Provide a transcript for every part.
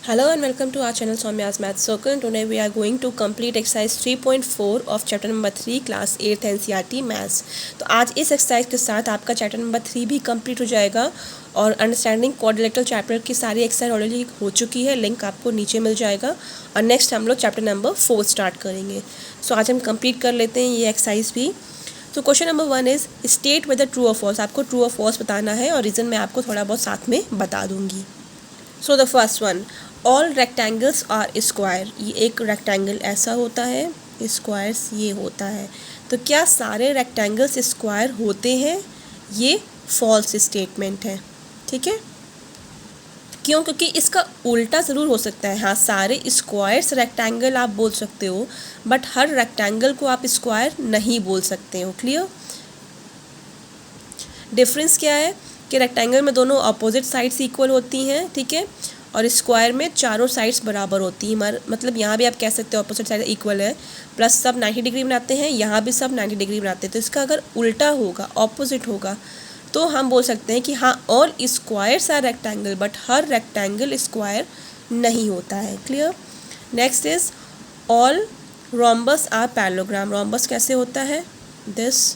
Hello and welcome to our channel Soumya's Math Circle. And today we are going to complete exercise 3.4 of chapter number 3 class 8th NCERT Maths. तो आज इस exercise के साथ आपका chapter number 3 भी complete हो जाएगा और अंडरस्टैंडिंग क्वाड्रिलेटरल चैप्टर की सारी एक्सरसाइज ऑलरेडी हो चुकी है, लिंक आपको नीचे मिल जाएगा। और नेक्स्ट हम लोग चैप्टर नंबर 4 स्टार्ट करेंगे। सो आज हम कंप्लीट कर लेते हैं ये एक्सरसाइज भी। तो question number 1 is state whether true और फॉल्स। आपको ट्रू और फॉल्स बताना है और रीज़न मैं आपको थोड़ा बहुत साथ में बता दूँगी। So the first one, all rectangles are square. ये एक रेक्टेंगल ऐसा होता है, स्क्वायर्स ये होता है। तो क्या सारे रेक्टेंगल्स स्क्वायर होते हैं? ये फॉल्स स्टेटमेंट है, ठीक है। क्यों? क्योंकि इसका उल्टा ज़रूर हो सकता है। हाँ, सारे स्क्वायर्स रेक्टेंगल आप बोल सकते हो, बट हर रेक्टेंगल को आप स्क्वायर नहीं बोल सकते हो। क्लियर? डिफरेंस क्या है कि रेक्टेंगल में दोनों अपोजिट साइड्स इक्वल होती हैं, ठीक है, और स्क्वायर में चारों साइड्स बराबर होती हैं। मतलब यहाँ भी आप कह सकते हो अपोजिट साइड इक्वल है, प्लस सब 90 डिग्री बनाते हैं, यहाँ भी सब 90 डिग्री बनाते हैं। तो इसका अगर उल्टा होगा, ऑपोजिट होगा, तो हम बोल सकते हैं कि हाँ, all squares are rectangle, but हर रेक्टेंगल स्क्वायर नहीं होता है। Clear? Next is all rhombus are parallelogram. Rhombus कैसे होता है? दिस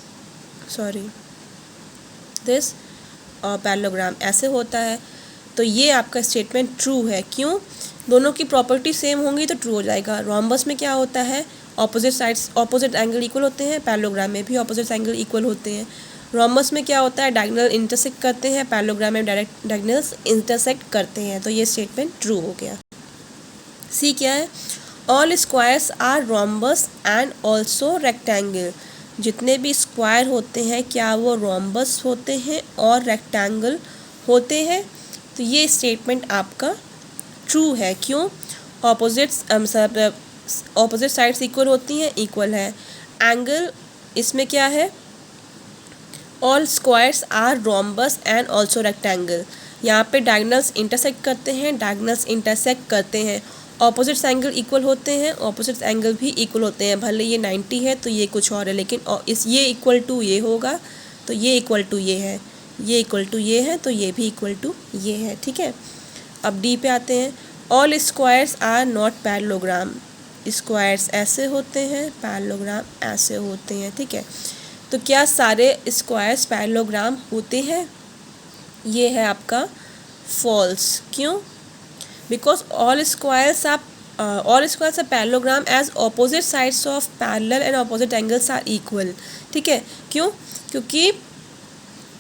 पैरेललोग्राम ऐसे होता है। तो ये आपका स्टेटमेंट ट्रू है। क्यों? दोनों की प्रॉपर्टी सेम होंगी तो ट्रू हो जाएगा। रोम्बस में क्या होता है? Opposite sides, opposite angle equal होते हैं। पैरेललोग्राम में भी ऑपोजिट एंगल इक्वल होते हैं। रोम्बस में क्या होता है? डायगोनल इंटरसेक्ट करते हैं। पैरेललोग्राम में डायरेक्ट डायगोनल्स इंटरसेक्ट करते हैं। तो ये स्टेटमेंट ट्रू हो गया। सी क्या है? All squares are rhombus and also rectangle. जितने भी स्क्वायर होते हैं क्या वो रोम्बस होते हैं और रेक्टेंगल होते हैं? तो ये स्टेटमेंट आपका ट्रू है। क्यों? ऑपोजिट साइड्स इक्वल होती हैं, इक्वल है। एंगल इसमें क्या है? All squares are rhombus and also rectangle. यहाँ पे डायगोनल्स इंटरसेक्ट करते हैं, डायगोनल्स इंटरसेक्ट करते हैं। ऑपोजिट एंगल इक्वल होते हैं, ऑपोजिट एंगल भी इक्वल होते हैं। भले ये 90 है तो ये कुछ और है, लेकिन ये इक्वल टू ये होगा तो ये इक्वल टू ये है, ये इक्वल टू ये है तो ये भी इक्वल टू ये है, ठीक है। अब डी पे आते हैं। All squares are not parallelogram. Squares ऐसे होते हैं, पैरेललोग्राम ऐसे होते हैं, ठीक है। तो क्या सारे स्क्वायर्स पैरेललोग्राम होते हैं? ये है आपका फॉल्स। क्यों? Because all squares are parallelogram as opposite sides of parallel and opposite angles are equal, ठीक है। क्यों? क्योंकि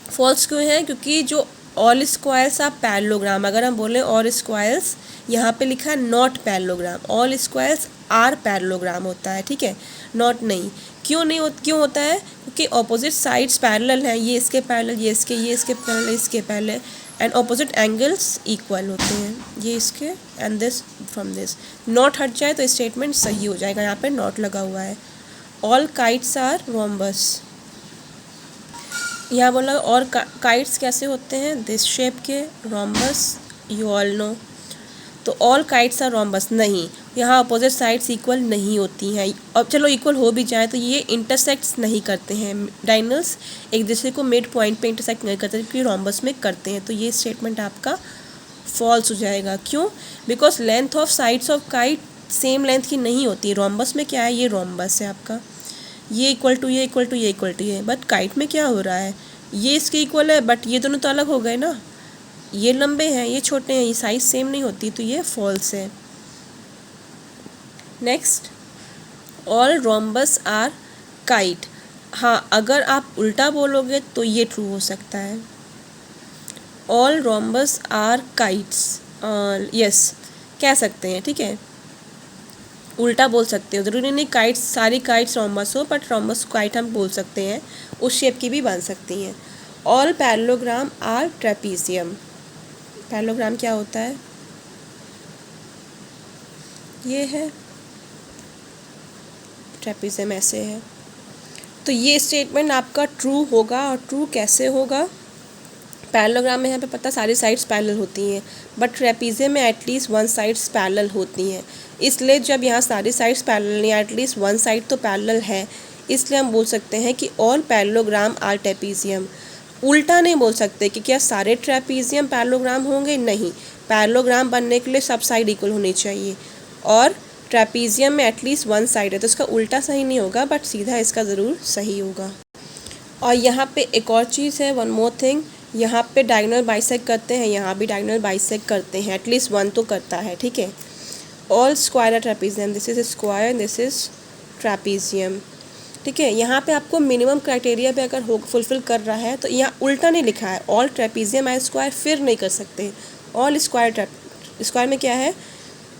फॉल्स क्यों है? क्योंकि जो ऑल स्क्वायर्स आर पैरेललोग्राम, अगर हम बोलें ऑल स्क्वायर्स, यहाँ पे लिखा है not parallelogram. All squares are parallelogram होता है, ठीक है, नॉट नहीं। क्यों होता है? क्योंकि ऑपोजिट साइड्स पैरेलल हैं, ये इसके पैरेलल, ये इसके पैरेलल, इसके parallel, and opposite angles equal होते हैं, ये इसके and this from this. Not हट जाए तो स्टेटमेंट सही हो जाएगा। यहाँ पे नॉट लगा हुआ है। All kites are rhombus. यहाँ बोला और काइट्स कैसे होते हैं? दिस शेप के, रोम्बस, यू ऑल नो। तो ऑल काइट्स आर रोम्बस नहीं, यहाँ अपोजिट साइड्स इक्वल नहीं होती हैं। अब चलो इक्वल हो भी जाए तो ये इंटरसेक्ट्स नहीं करते हैं। डायगोनल्स एक दूसरे को मिड पॉइंट पे इंटरसेक्ट नहीं करते, क्योंकि रोम्बस में करते हैं। तो ये स्टेटमेंट आपका फॉल्स हो जाएगा। क्यों? Because length of sides of kite same length की नहीं होती। रोम्बस में क्या है? ये रोम्बस है आपका, ये इक्वल टू ये, इक्वल टू ये, इक्वल टू ये। बट काइट में क्या हो रहा है? ये इसके इक्वल है, बट ये दोनों तो अलग हो गए ना। ये लंबे हैं, ये छोटे हैं, ये साइज सेम नहीं होती, तो ये फॉल्स है। Next, all rhombus are kite. हाँ, अगर आप उल्टा बोलोगे तो ये ट्रू हो सकता है। All rhombus are kites, yes कह सकते हैं, ठीक है, उल्टा बोल सकते हो। ज़रूरी नहीं काइट्स, सारी काइट्स रोम्बस हो, बट रोम्बस काइट हम बोल सकते हैं, उस शेप की भी बन सकती हैं। All parallelogram are trapezium. Parallelogram क्या होता है? ये है, ट्रेपीजियम ऐसे है। तो ये स्टेटमेंट आपका ट्रू होगा। और ट्रू कैसे होगा? पैरेललोग्राम में यहाँ पे पता सारी साइड्स पैरेलल होती हैं, बट ट्रेपीजियम में एटलीस्ट वन साइड्स पैरेलल होती हैं। इसलिए जब यहाँ सारी साइड्स पैरेलल नहीं, एटलीस्ट वन साइड तो पैरेलल है, इसलिए हम बोल सकते हैं कि ऑल पैरेललोग्राम आर ट्रेपीजियम। उल्टा नहीं बोल सकते कि क्या सारे ट्रेपीजियम पैरेललोग्राम होंगे, नहीं। पैरेललोग्राम बनने के लिए सब साइड इक्वल होनी चाहिए, और ट्रेपीजियम में एटलीस्ट वन साइड है, तो इसका उल्टा सही नहीं होगा बट सीधा इसका ज़रूर सही होगा। और यहाँ पे एक और चीज़ है, वन मोर थिंग, यहाँ पे डायगोनल बाइसेक्ट करते हैं, यहाँ भी डायगोनल बाइसेक्ट करते हैं, एटलीस्ट वन तो करता है, ठीक है। ऑल स्क्वायर है trapezium, this is square, this is trapezium, ठीक है। यहाँ पे आपको मिनिमम क्राइटेरिया पे अगर हो फुलफिल कर रहा है तो यहाँ उल्टा नहीं लिखा है, ऑल ट्रेपीजियम है स्क्वायर फिर नहीं कर सकते, ऑल स्क्वायर स्क्वायर में क्या है,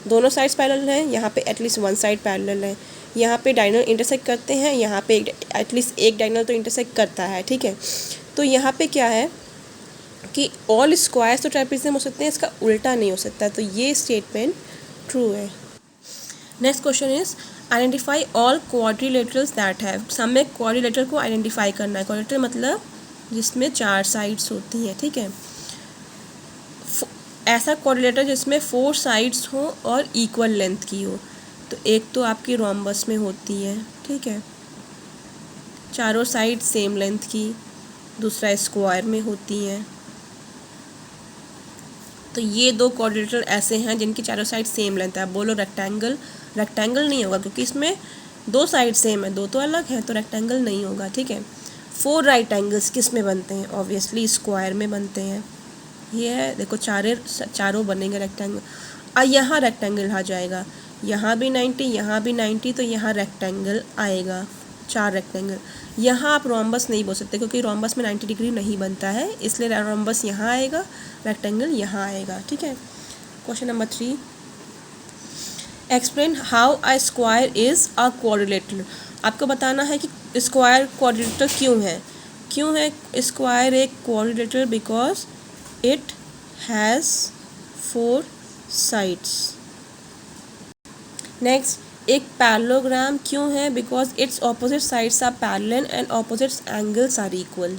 दोनों साइड्स पैरेलल हैं, यहाँ पे एटलीस्ट वन साइड पैरेलल है, यहाँ पे डायगोनल इंटरसेक्ट करते हैं, यहाँ पे एटलीस्ट एक डायगोनल तो इंटरसेक्ट करता है, ठीक है। तो यहाँ पे क्या है कि ऑल स्क्वायर्स तो ट्रेपीजियम हो सकते हैं, इसका उल्टा नहीं हो सकता, तो ये स्टेटमेंट ट्रू है। Next question is identify all quadrilaterals that have, हमें क्वाड्रिलेटरल को आइडेंटिफाई करना है। क्वाड्रिलेटरल मतलब जिसमें 4 साइड्स होती हैं, ठीक है। ऐसा क्वाड्रिलेटर जिसमें 4 साइड्स हो और इक्वल लेंथ की हो, तो एक तो आपकी रोम्बस में होती है, ठीक है, चारों साइड सेम लेंथ की, दूसरा स्क्वायर में होती हैं। तो ये 2 क्वाड्रिलेटरल ऐसे हैं जिनकी चारों साइड सेम लेंथ है। आप बोलो रेक्टेंगल, रेक्टेंगल नहीं होगा क्योंकि इसमें 2 साइड सेम है, 2 तो अलग है, तो रेक्टेंगल नहीं होगा, ठीक है। 4 राइट एंगल्स किस में बनते हैं, ऑब्वियसली स्क्वायर में बनते हैं। ये है, देखो चारों बनेंगे रेक्टेंगल, और यहाँ रेक्टेंगल आ जाएगा, यहाँ भी 90, यहाँ भी 90, तो यहाँ रेक्टेंगल आएगा, 4 रेक्टेंगल। यहाँ आप रोम्बस नहीं बोल सकते क्योंकि रोम्बस में 90 डिग्री नहीं बनता है, इसलिए रोम्बस यहाँ आएगा, रेक्टेंगल यहाँ आएगा, ठीक है। Question number 3, explain how a square is a quadrilateral. आपको बताना है कि स्क्वायर क्वाड्रिलेटरल क्यों है स्क्वायर एक quadrilateral, because it has 4 sides. Next, एक पैरेललोग्राम क्यों है, because its opposite sides are parallel and opposite angles are equal.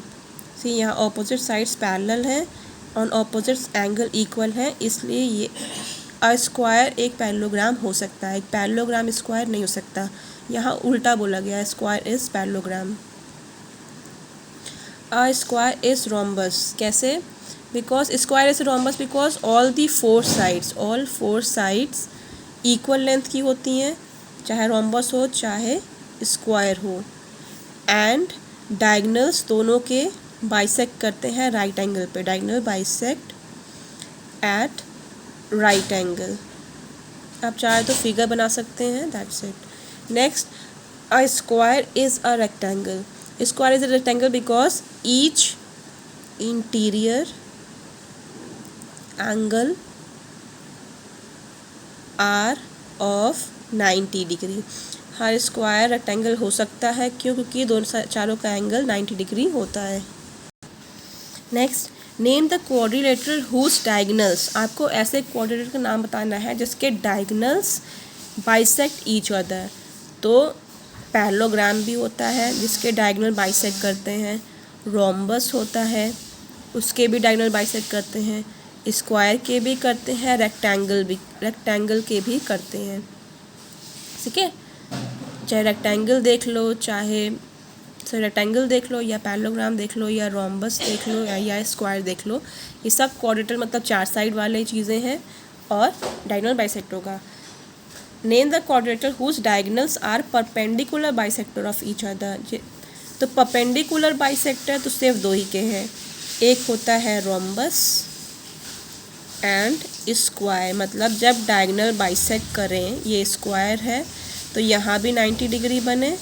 See यहाँ ऑपोजिट साइड्स पैरेलल हैं और ऑपोजिट एंगल इक्वल है, इसलिए ये अ स्क्वायर एक पैरेललोग्राम हो सकता है, एक पैरेललोग्राम स्क्वायर नहीं हो सकता। यहाँ उल्टा बोला गया है, square is parallelogram. A square is rhombus, कैसे, because square is rhombus because all 4 sides equal length की होती हैं, चाहे रोम्बस हो चाहे स्क्वायर हो, एंड डायगोनल्स दोनों के बाइसेक्ट करते हैं राइट एंगल पे, diagonal bisect at right angle. आप चाहे तो फिगर बना सकते हैं, that's it. Next, a square is a rectangle, square is a rectangle because each interior angle are of 90 degree. हर स्क्वायर रेक्टेंगल हो सकता है, क्योंकि दोनों चारों का एंगल 90 डिग्री होता है। Next, name the quadrilateral whose diagonals, आपको ऐसे क्वाड्रिलेटरल का नाम बताना है जिसके डायगोनल्स बाइसेक्ट ईच अदर। तो पैरेललोग्राम भी होता है जिसके डायगोनल बाइसेक्ट करते हैं, रोम्बस होता है उसके भी डायगोनल बाइसेक्ट करते हैं, स्क्वायर के भी करते हैं, रेक्टेंगल के भी करते हैं, ठीक है। चाहे रेक्टेंगल देख लो, चाहे रेक्टेंगल देख लो, या पैरेललोग्राम देख लो, या रोम्बस देख लो, या स्क्वायर देख लो, ये सब क्वाड्रिलेटरल मतलब 4 साइड वाले चीज़ें हैं और डायगोनल बाइसेक्टर होगा। Name the quadrilateral whose diagonals are perpendicular bisector of each other. तो परपेंडिकुलर बाइसेक्टर तो सिर्फ 2 ही के हैं, एक होता है रोम्बस एंड स्क्वायर, मतलब जब डायगोनल बाइसेक्ट करें, ये स्क्वायर है तो यहाँ भी 90 डिग्री बने,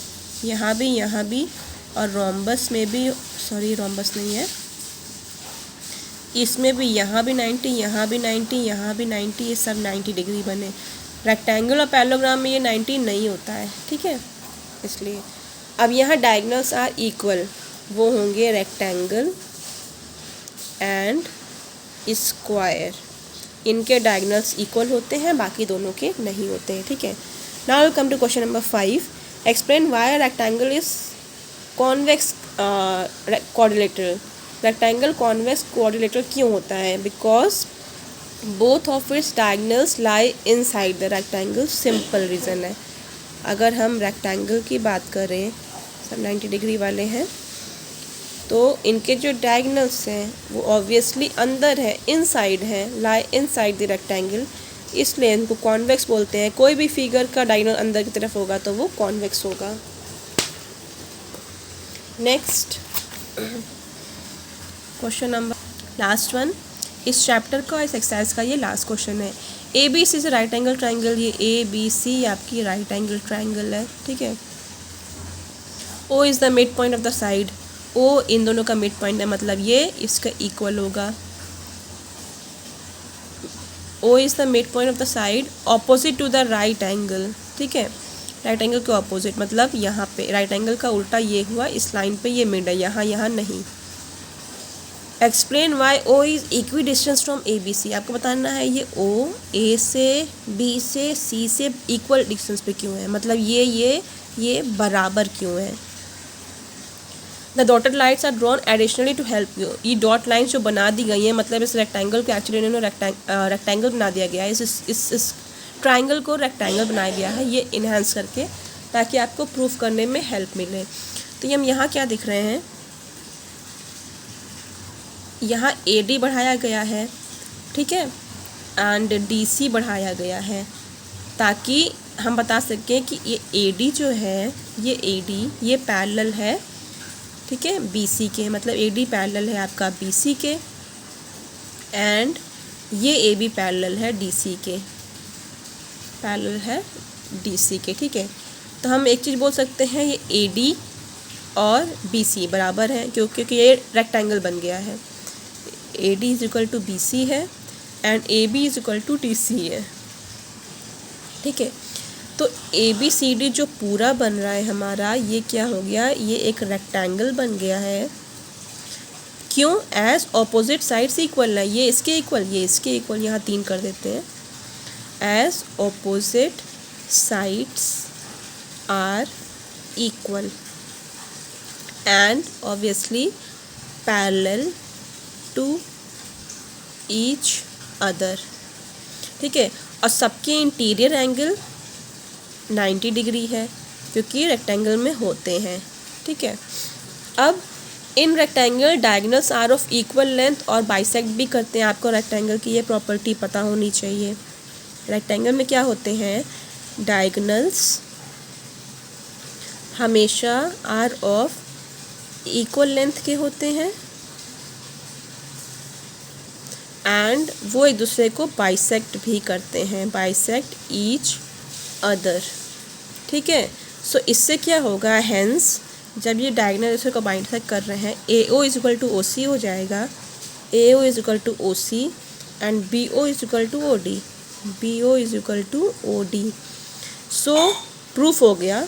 यहाँ भी, और रोम्बस में भी, सॉरी रोम्बस नहीं है, इसमें भी यहाँ भी 90, यहाँ भी 90, यहाँ भी 90, ये सब 90 डिग्री बने। रेक्टेंगल और पैरेललोग्राम में ये 90 नहीं होता है, ठीक है, इसलिए। अब यहाँ डायगोनल्स आर इक्वल, वो होंगे रेक्टेंगल एंड स्क्वायर, इनके डायगोनल्स इक्वल होते हैं, बाकी दोनों के नहीं होते हैं, ठीक है। Now will come to question number 5, explain why rectangle is convex quadrilateral. Rectangle convex quadrilateral क्यों होता है, because both of its diagonals lie inside the rectangle, simple reason है। अगर हम रेक्टेंगल की बात करें, सब 90 डिग्री वाले हैं, तो इनके जो डायगनल्स हैं वो ऑब्वियसली अंदर है, इनसाइड है, लाई इनसाइड द रेक्टेंगल, इसलिए इनको कॉन्वेक्स बोलते हैं। कोई भी फिगर का डायगोनल अंदर की तरफ होगा तो वो कॉन्वेक्स होगा। Next question number last one, इस चैप्टर का, इस एक्सरसाइज का ये लास्ट क्वेश्चन है। ए बी सी से राइट एंगल ट्राइंगल, ये ए बी सी आपकी राइट एंगल ट्राइंगल है, ठीक है। O is the midpoint of the side, O इन दोनों का मिड पॉइंट है, मतलब ये इसका इक्वल होगा। O is the midpoint of the side opposite to the right angle, ठीक है। राइट एंगल के ऑपोजिट मतलब यहाँ पे राइट एंगल का उल्टा ये हुआ, इस लाइन पे ये मिड है, यहाँ नहीं। Explain why O is equidistance from A B C, आपको बताना है ये ओ ए से बी से सी से इक्वल डिस्टेंस पे क्यों है, मतलब ये बराबर क्यों है। The dotted lines are drawn additionally to help you, ये डॉट लाइन्स जो बना दी गई हैं मतलब इस रेक्टेंगल को एक्चुअली इन्होंने रेक्टेंगल बना दिया गया है, इस ट्राइंगल को रेक्टेंगल बनाया गया है ये इन्हांस करके, ताकि आपको प्रूफ करने में हेल्प मिले। तो ये हम यहाँ क्या दिख रहे हैं, यहाँ ए डी बढ़ाया गया है, ठीक है, एंड डी सी बढ़ाया गया है, ताकि हम बता सकें कि ये ए डी जो है, ये ए डी ये पैरेलल है, ठीक है, बी सी के, मतलब ए डी पैरेलल है आपका बी सी के, एंड ये ए बी पैरेलल है डी सी के, पैरेलल है डी सी के, ठीक है। तो हम एक चीज़ बोल सकते हैं, ये ए डी और बी सी बराबर है, क्योंकि ये रेक्टेंगल बन गया है। A D is equal to B C है and A B is equal to D C है, ठीक है। तो ए बी सी डी जो पूरा बन रहा है हमारा, ये क्या हो गया, ये एक रेक्टेंगल बन गया है। क्यों, एज ऑपोजिट साइड्स इक्वल है, ये इसके इक्वल, ये इसके इक्वल, यहाँ 3 कर देते हैं। As opposite sides are equal and obviously parallel to each other, ठीक है। और सबके इंटीरियर एंगल 90 डिग्री है, क्योंकि रेक्टेंगल में होते हैं, ठीक है। अब इन rectangle diagonals are of equal length और बाइसेक्ट भी करते हैं, आपको रेक्टेंगल की ये प्रॉपर्टी पता होनी चाहिए। रेक्टेंगल में क्या होते हैं, डायगोनल्स हमेशा आर ऑफ इक्वल लेंथ के होते हैं एंड वो एक दूसरे को बाइसेक्ट भी करते हैं, बाइसेक्ट ईच अदर, ठीक है। सो इससे क्या होगा, हेंस जब ये डायगोनल दूसरे को बाइसेक्ट कर रहे हैं, A O is equal to O C हो जाएगा, A O is equal to O C and B O is equal to O D, B O is equal to O D. So proof हो गया,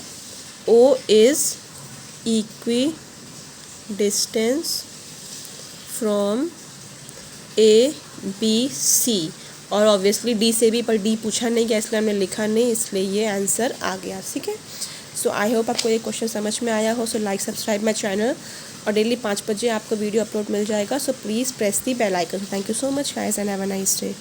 O is equidistance from A B C, और obviously D से भी, पर D पूछा नहीं गया इसलिए हमने लिखा नहीं, इसलिए ये आंसर आ गया, ठीक है। सो आई होप आपको ये क्वेश्चन समझ में आया हो। So like subscribe my channel, और डेली 5 बजे आपको वीडियो अपलोड मिल जाएगा। So please press the bell icon. Thank you so much guys and have a nice day.